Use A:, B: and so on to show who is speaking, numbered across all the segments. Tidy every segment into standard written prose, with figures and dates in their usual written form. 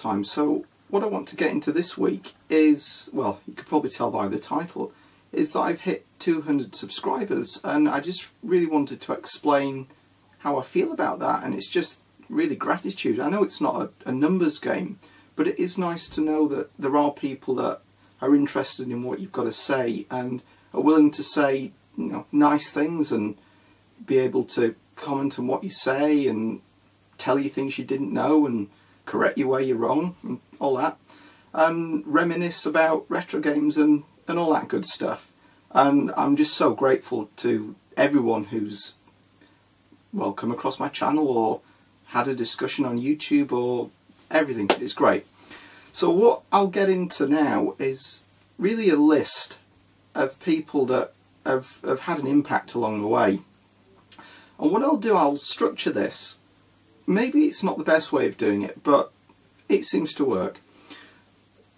A: time. So what I want to get into this week is, well, you could probably tell by the title, is that I've hit 200 subscribers, and I just really wanted to explain how I feel about that. And it's just really gratitude. I know it's not a numbers game, but it is nice to know that there are people that are interested in what you've got to say and are willing to say, you know, nice things and be able to comment on what you say and tell you things you didn't know and correct you where you're wrong and all that, and reminisce about retro games and all that good stuff. And I'm just so grateful to everyone who's, well, come across my channel or had a discussion on YouTube or everything. It's great. So what I'll get into now is really a list of people that have had an impact along the way. And what I'll do, I'll structure this. Maybe it's not the best way of doing it, but it seems to work.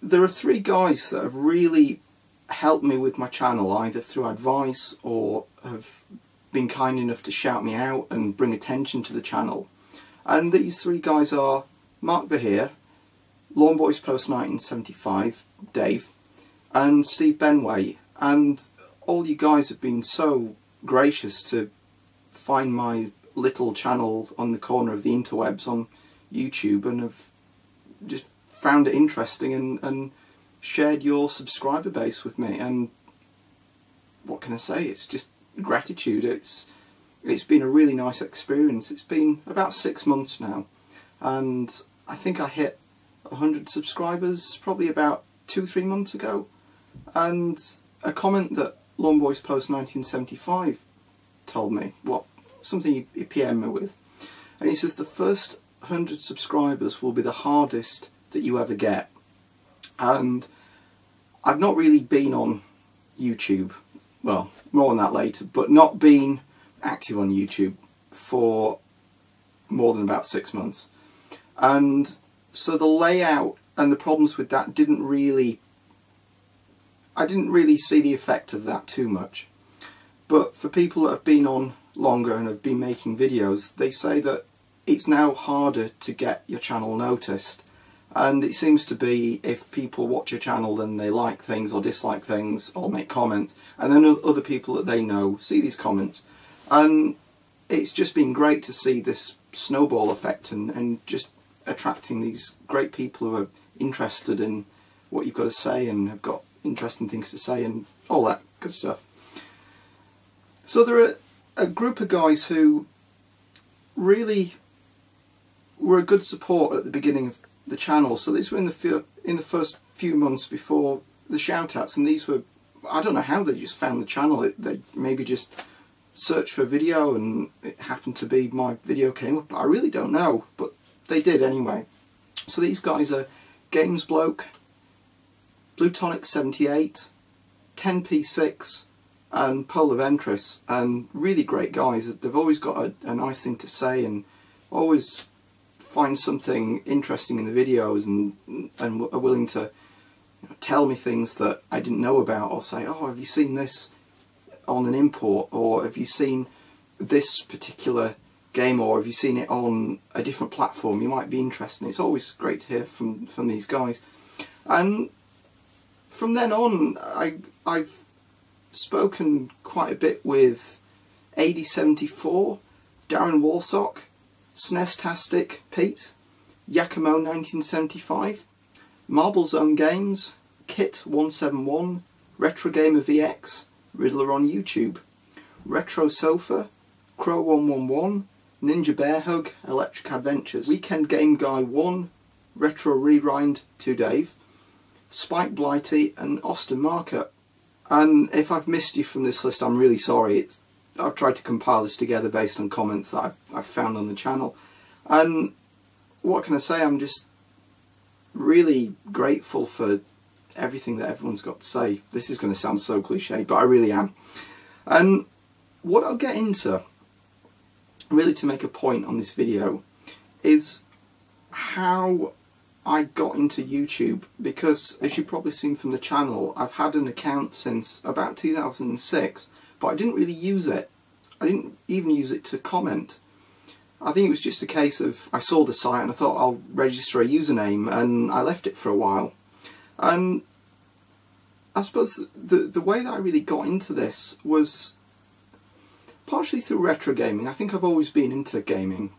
A: There are 3 guys that have really helped me with my channel, either through advice or have been kind enough to shout me out and bring attention to the channel. And these 3 guys are Mark Verheer, Lawn Boys Post 1975, Dave, and Steve Benway. And all you guys have been so gracious to find my little channel on the corner of the interwebs on YouTube and have just found it interesting and shared your subscriber base with me. And what can I say, it's just gratitude. It's been a really nice experience. It's been about 6 months now, and I think I hit 100 subscribers probably about 2-3 months ago. And a comment that Lawn Boys Post 1975 told me, well, something he PM'd me with, and he says the first 100 subscribers will be the hardest that you ever get. And I've not really been on YouTube, well, more on that later, but not been active on YouTube for more than about 6 months. And so the layout and the problems with that I didn't really see the effect of that too much. But for people that have been on longer and have been making videos, they say that it's now harder to get your channel noticed. And it seems to be, if people watch your channel, then they like things or dislike things or make comments, and then other people that they know see these comments. And it's just been great to see this snowball effect and just attracting these great people who are interested in what you've got to say and have got interesting things to say and all that good stuff. So there are a group of guys who really were a good support at the beginning of the channel. So these were in the first few months before the shout-outs, and these were, I don't know how they just found the channel. They maybe just searched for a video and it happened to be my video came up. I really don't know, but they did anyway. So these guys are Games Bloke, Blue Tonic 78, 10p6 and Polar Ventris, and really great guys. They've always got a nice thing to say and always find something interesting in the videos and are willing to, you know, tell me things that I didn't know about, or say, oh, have you seen this on an import, or have you seen this particular game, or have you seen it on a different platform, you might be interested. It's always great to hear from these guys. And from then on I've spoken quite a bit with AD74, Darren Walsock, SNES-tastic Pete, Yakumo 1975, Marble Zone Games, Kit171, Retro Gamer VX, Riddler on YouTube, Retro Sofa, Crow111, Ninja Bear Hug, Electric Adventures, Weekend Game Guy 1, Retro Rewind to Dave, Spike Blighty and Austin Market. And if I've missed you from this list, I'm really sorry. I've tried to compile this together based on comments that I've found on the channel. And what can I say, I'm just really grateful for everything that everyone's got to say. This is going to sound so cliche, but I really am. And what I'll get into, really to make a point on this video, is how I got into YouTube. Because as you've probably seen from the channel, I've had an account since about 2006, but I didn't really use it. I didn't even use it to comment. I think it was just a case of I saw the site and I thought I'll register a username, and I left it for a while. And I suppose the way that I really got into this was partially through retro gaming. I think I've always been into gaming,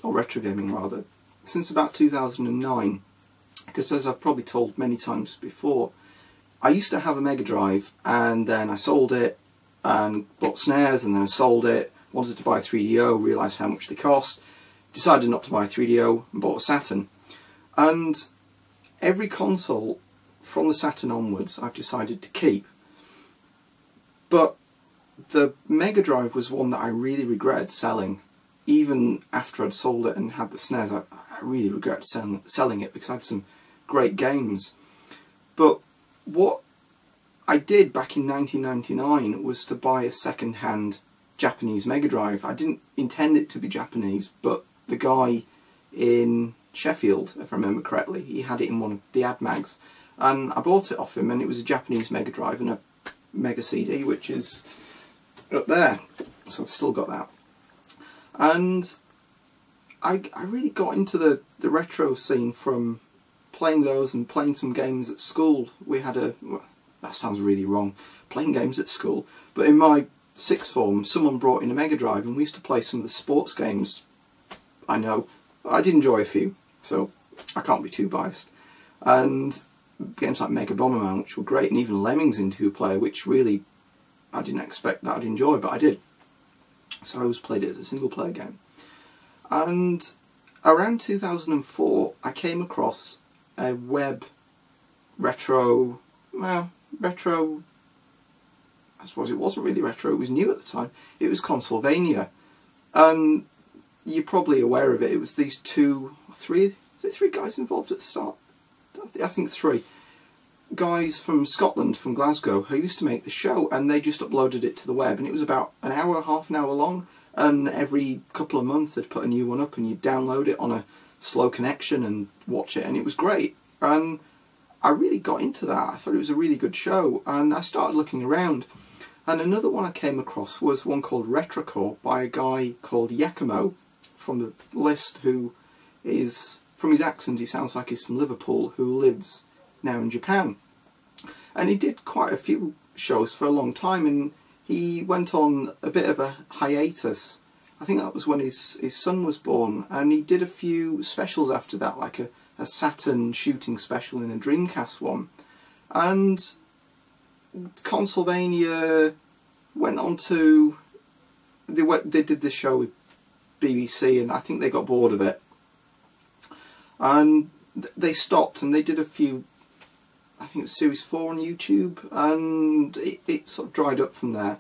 A: or retro gaming rather, since about 2009. Because as I've probably told many times before, I used to have a Mega Drive, and then I sold it and bought snares, and then I sold it, wanted to buy a 3DO, realised how much they cost, decided not to buy a 3DO and bought a Saturn. And every console from the Saturn onwards I've decided to keep. But the Mega Drive was one that I really regretted selling. Even after I'd sold it and had the snares, I really regretted selling it because I had some great games. But what I did back in 1999 was to buy a second-hand Japanese Mega Drive. I didn't intend it to be Japanese, but the guy in Sheffield, if I remember correctly, he had it in one of the ad mags, and I bought it off him, and it was a Japanese Mega Drive and a Mega CD, which is up there, so I've still got that. And I really got into the retro scene from playing those and playing some games at school. We had well, that sounds really wrong, playing games at school, but in my sixth form someone brought in a Mega Drive and we used to play some of the sports games. I know, I did enjoy a few, so I can't be too biased. And games like Mega Bomberman, which were great, and even Lemmings in 2-player, which really I didn't expect that I'd enjoy, but I did. So I always played it as a single player game. And around 2004 I came across a web retro, I suppose it wasn't really retro, it was new at the time. It was Consolvania, and you're probably aware of it. It was these three guys involved at the start? I think 3 guys from Scotland, from Glasgow, who used to make the show, and they just uploaded it to the web, and it was about an hour, half an hour long, and every couple of months they'd put a new one up and you'd download it on a slow connection and watch it, and it was great. And I really got into that. I thought it was a really good show, and I started looking around, and another one I came across was one called Retrocore by a guy called Yakimo from the list, who is, from his accent he sounds like he's from Liverpool, who lives now in Japan. And he did quite a few shows for a long time, and he went on a bit of a hiatus. I think that was when his son was born, and he did a few specials after that, like a Saturn shooting special and a Dreamcast one. And Consolvania went on to, they did this show with BBC, and I think they got bored of it. And they stopped, and they did a few, I think it was Series 4 on YouTube, and it sort of dried up from there.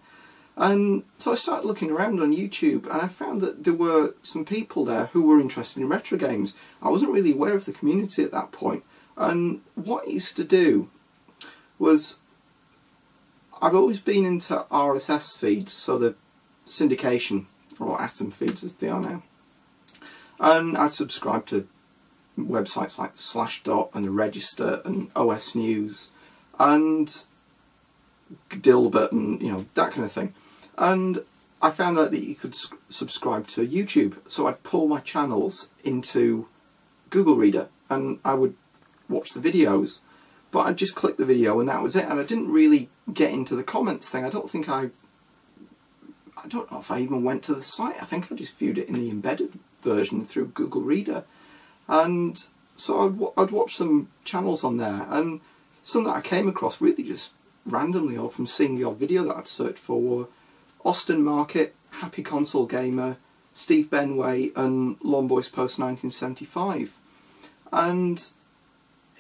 A: And so I started looking around on YouTube, and I found that there were some people there who were interested in retro games. I wasn't really aware of the community at that point, and what I used to do was, I've always been into RSS feeds, so the syndication, or Atom feeds as they are now, and I subscribed to websites like Slashdot and The Register and OS News and Dilbert and, you know, that kind of thing. And I found out that you could subscribe to YouTube, so I'd pull my channels into Google Reader and I would watch the videos, but I'd just click the video and that was it, and I didn't really get into the comments thing. I don't know if I even went to the site. I think I just viewed it in the embedded version through Google Reader. And so I'd watch some channels on there, and some that I came across really just randomly, or from seeing the odd video that I'd searched for, were Austin Market, Happy Console Gamer, Steve Benway and Lawn Boys Post 1975. And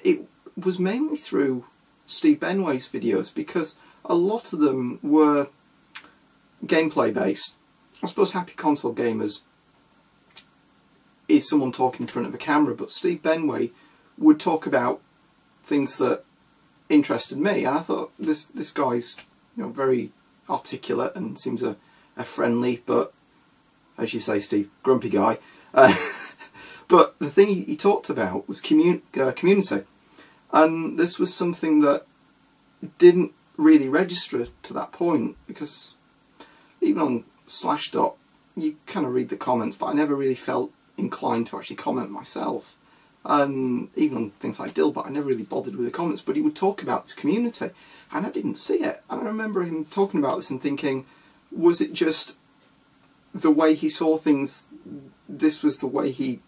A: it was mainly through Steve Benway's videos, because a lot of them were gameplay based. I suppose Happy Console Gamers is someone talking in front of a camera, but Steve Benway would talk about things that interested me, and I thought this guy's, you know, very articulate and seems a friendly, but as you say, Steve, grumpy guy. But the thing he talked about was community, and this was something that didn't really register to that point, because even on Slashdot, you kind of read the comments, but I never really felt inclined to actually comment myself. And even on things like Dilbot, I never really bothered with the comments, but he would talk about this community, and I didn't see it. And I remember him talking about this and thinking, was it just the way he saw things, this was the way he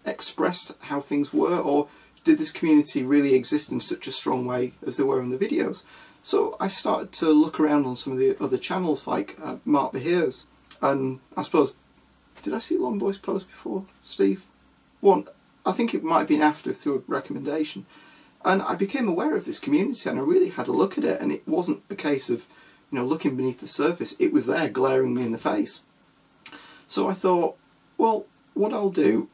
A: expressed how things were, or did this community really exist in such a strong way as they were in the videos? So I started to look around on some of the other channels, like Mark the Hears, and I suppose, did I see Long Boy's post before, Steve? One, I think it might have been after, through a recommendation. And I became aware of this community, and I really had a look at it, and it wasn't a case of, you know, looking beneath the surface. It was there, glaring me in the face. So I thought, well, what I'll do,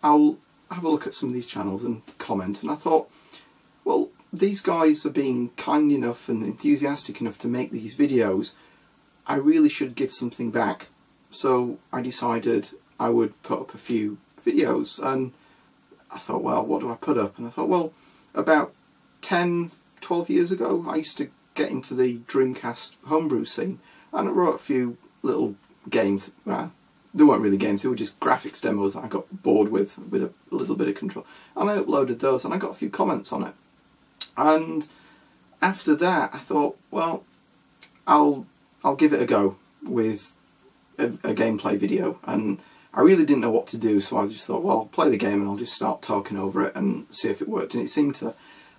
A: I'll have a look at some of these channels and comment. And I thought, well, these guys are being kind enough and enthusiastic enough to make these videos. I really should give something back. So I decided I would put up a few videos, and I thought, well, what do I put up? And I thought, well, about 10, 12 years ago, I used to get into the Dreamcast homebrew scene, and I wrote a few little games. They weren't really games, they were just graphics demos that I got bored with a little bit of control. And I uploaded those, and I got a few comments on it. And after that, I thought, well, I'll give it a go with a gameplay video. And I really didn't know what to do, so I just thought, well, I'll play the game and I'll just start talking over it and see if it worked. And it seemed to.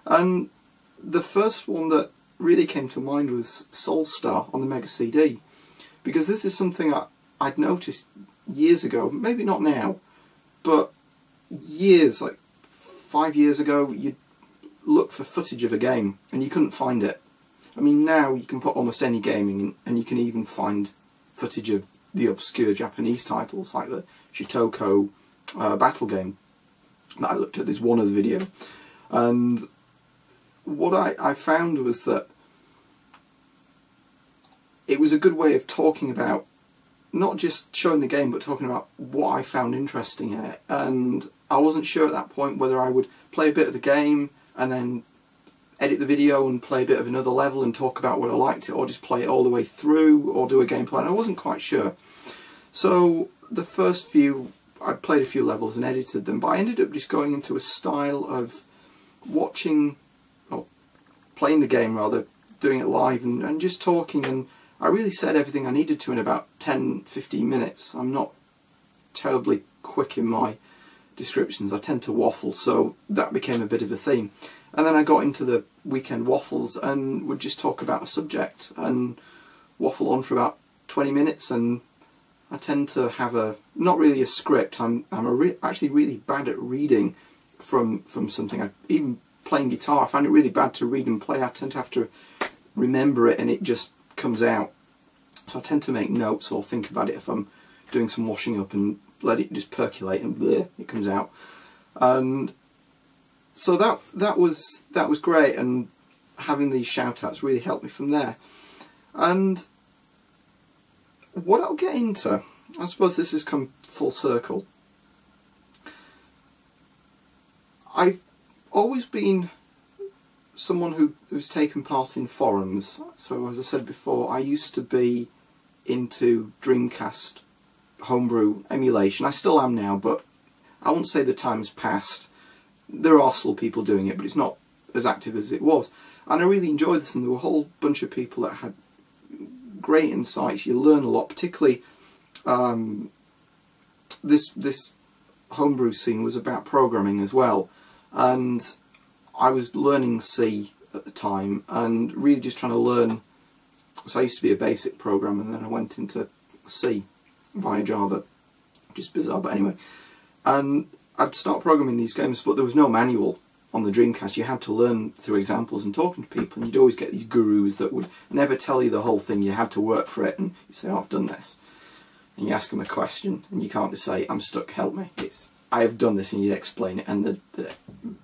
A: And the first one that really came to mind was Soulstar on the Mega CD, because this is something I'd noticed years ago, maybe not now, but years, like 5 years ago, you'd look for footage of a game and you couldn't find it. I mean, now you can put almost any game in, and you can even find footage of the obscure Japanese titles, like the Shitoko battle game that I looked at this one other video. And what I found was that it was a good way of talking about, not just showing the game, but talking about what I found interesting in it. And I wasn't sure at that point whether I would play a bit of the game and then edit the video and play a bit of another level and talk about what I liked it, or just play it all the way through, or do a gameplay, and I wasn't quite sure. So the first few, I played a few levels and edited them, but I ended up just going into a style of watching, or playing the game rather, doing it live and just talking, and I really said everything I needed to in about 10-15 minutes. I'm not terribly quick in my descriptions, I tend to waffle, so that became a bit of a theme. And then I got into the Weekend Waffles and would just talk about a subject and waffle on for about 20 minutes, and I tend to have not really a script. I'm actually really bad at reading from something. Even playing guitar, I find it really bad to read and play. I tend to have to remember it and it just comes out. So I tend to make notes or think about it if I'm doing some washing up and let it just percolate, and bleh, it comes out. And so that was great, and having these shout outs really helped me from there. And what I'll get into, I suppose this has come full circle. I've always been someone who's taken part in forums. So as I said before, I used to be into Dreamcast homebrew emulation. I still am now, but I won't say the time's passed. There are still people doing it, but it's not as active as it was. And I really enjoyed this, and there were a whole bunch of people that had great insights. You learn a lot, particularly this homebrew scene was about programming as well. And I was learning C at the time and really just trying to learn. So I used to be a basic programmer, and then I went into C via Java, which is bizarre, but anyway. And I'd start programming these games, but there was no manual on the Dreamcast. You had to learn through examples and talking to people, and you'd always get these gurus that would never tell you the whole thing. You had to work for it, and you say, oh, I've done this. And you ask them a question, and you can't just say, I'm stuck, help me. It's, I have done this, and you'd explain it, and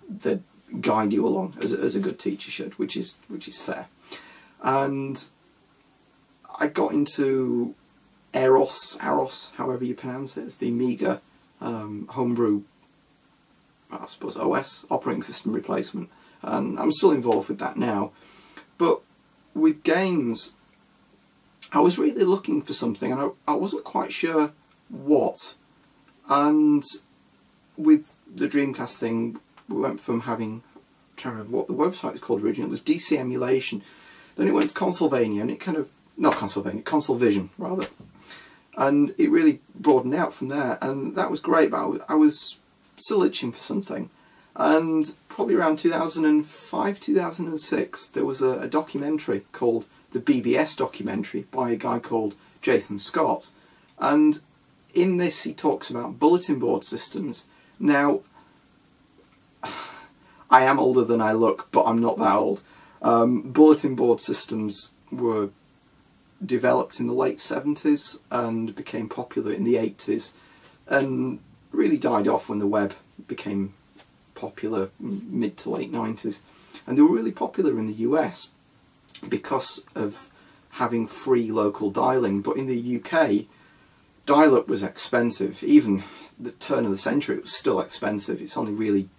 A: they'd guide you along, as a good teacher should, which is fair. And I got into Aros, however you pronounce it. It's the Amiga homebrew, I suppose, OS, operating system replacement, and I'm still involved with that now. But with games, I was really looking for something, and I wasn't quite sure what. And with the Dreamcast thing, we went from having, I'm trying to remember what the website was called originally, it was DC Emulation. Then it went to Consolvania, and it kind of, not Consolvania, ConsolVision rather. And it really broadened out from there, and that was great, but I was still itching for something. And probably around 2005, 2006, there was a documentary called the BBS documentary by a guy called Jason Scott. And in this he talks about bulletin board systems. Now, I am older than I look, but I'm not that old. Bulletin board systems were developed in the late 70s and became popular in the 80s, and really died off when the web became popular mid to late 90s. And they were really popular in the US because of having free local dialing, but in the UK dial-up was expensive. Even the turn of the century it was still expensive. It's only really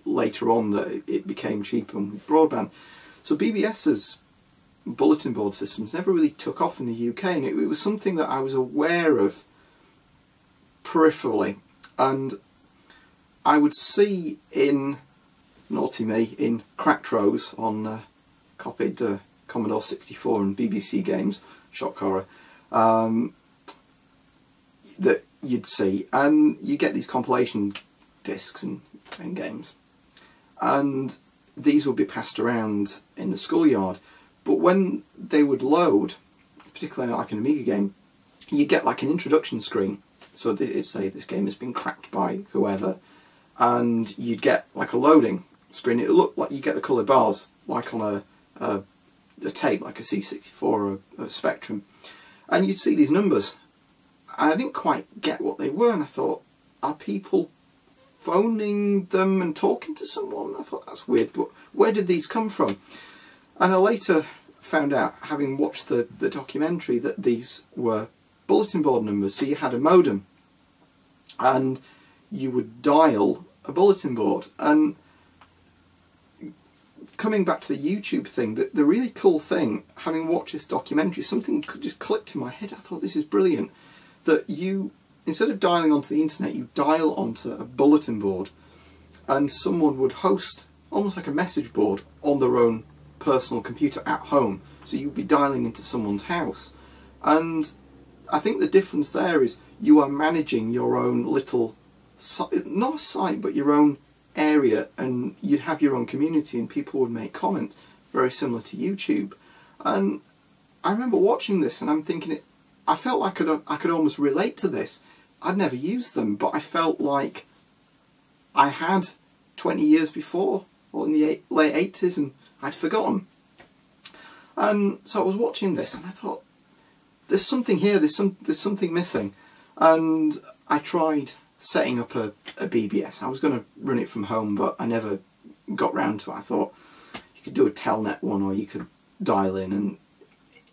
A: later on that it became cheaper with broadband. So BBS's bulletin board systems never really took off in the UK, and it was something that I was aware of peripherally, and I would see in, naughty me, in cracked rows on copied Commodore 64 and BBC games, shock horror, that you'd see, and you get these compilation discs and games, and these would be passed around in the schoolyard. But when they would load, particularly like an Amiga game, you get like an introduction screen. So it'd say this game has been cracked by whoever, and you'd get like a loading screen. It looked like you get the coloured bars like on a tape, like a C64 or a Spectrum, and you'd see these numbers. And I didn't quite get what they were, and I thought, are people phoning them and talking to someone? I thought, that's weird, but where did these come from? And I later found out, having watched the documentary, that these were bulletin board numbers. So you had a modem, and you would dial a bulletin board. And coming back to the YouTube thing, the really cool thing, having watched this documentary, something just clicked in my head. I thought, this is brilliant. That you, instead of dialing onto the internet, you dial onto a bulletin board, and someone would host almost like a message board on their own personal computer at home. So you'd be dialing into someone's house, and I think the difference there is you are managing your own little, not a site, but your own area, and you'd have your own community, and people would make comments, very similar to YouTube. And I remember watching this, and I'm thinking, I felt like I could almost relate to this. I'd never used them, but I felt like I had 20 years before, or in the late 80s, and I'd forgotten. And so I was watching this, and I thought, there's something here, there's something missing. And I tried setting up a BBS. I was going to run it from home, but I never got round to it. I thought you could do a telnet one, or you could dial in, and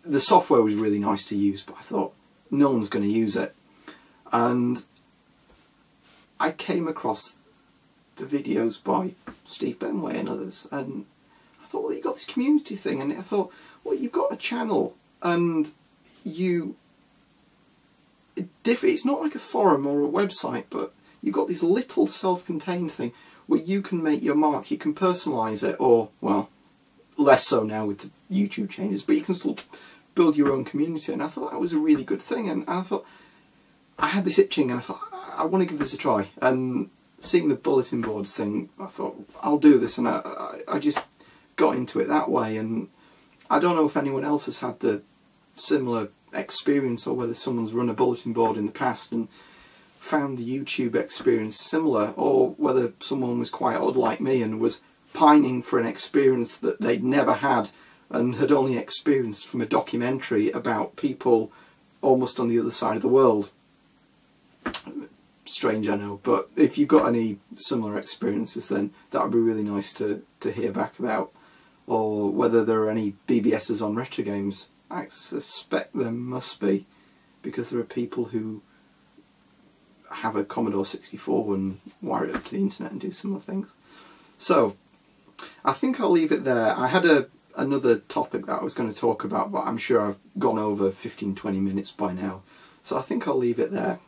A: the software was really nice to use, but I thought no one's going to use it. And I came across the videos by Steve Benway and others, and I thought, well, you've got this community thing, and I thought, well, you've got a channel, and it's not like a forum or a website, but you've got this little self-contained thing where you can make your mark, you can personalise it, or, well, less so now with the YouTube changes, but you can still build your own community. And I thought that was a really good thing, and I thought, I had this itching, and I thought, I want to give this a try. And seeing the bulletin boards thing, I thought, I'll do this, and I just got into it that way. And I don't know if anyone else has had the similar experience, or whether someone's run a bulletin board in the past and found the YouTube experience similar, or whether someone was quite odd like me and was pining for an experience that they'd never had and had only experienced from a documentary about people almost on the other side of the world. Strange, I know, but if you've got any similar experiences, then that would be really nice to hear back about. Or whether there are any BBSs on retro games. I suspect there must be, because there are people who have a Commodore 64 and wire it up to the internet and do similar things. So I think I'll leave it there. I had another topic that I was going to talk about, but I'm sure I've gone over 15-20 minutes by now. So I think I'll leave it there.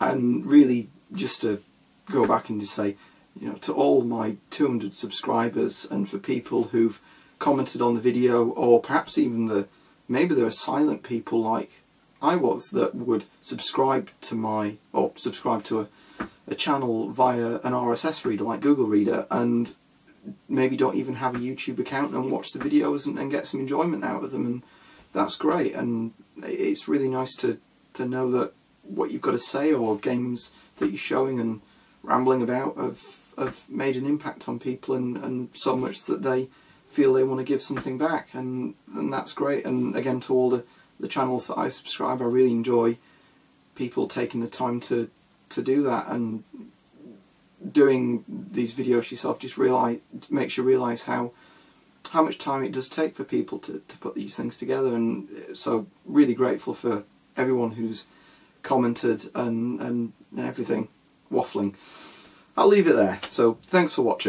A: And really, just to go back and just say, you know, to all my 200 subscribers, and for people who've commented on the video, or perhaps even maybe there are silent people like I was that would subscribe to subscribe to a channel via an RSS reader like Google Reader, and maybe don't even have a YouTube account and watch the videos and get some enjoyment out of them, and that's great. And it's really nice to know that what you've got to say, or games that you're showing and rambling about, have made an impact on people, and so much that they feel they want to give something back, and that's great. And again, to all the channels that I subscribe, I really enjoy people taking the time to do that, and doing these videos yourself just makes you realise how much time it does take for people to put these things together. And so really grateful for everyone who's commented and everything, waffling. I'll leave it there. So thanks for watching.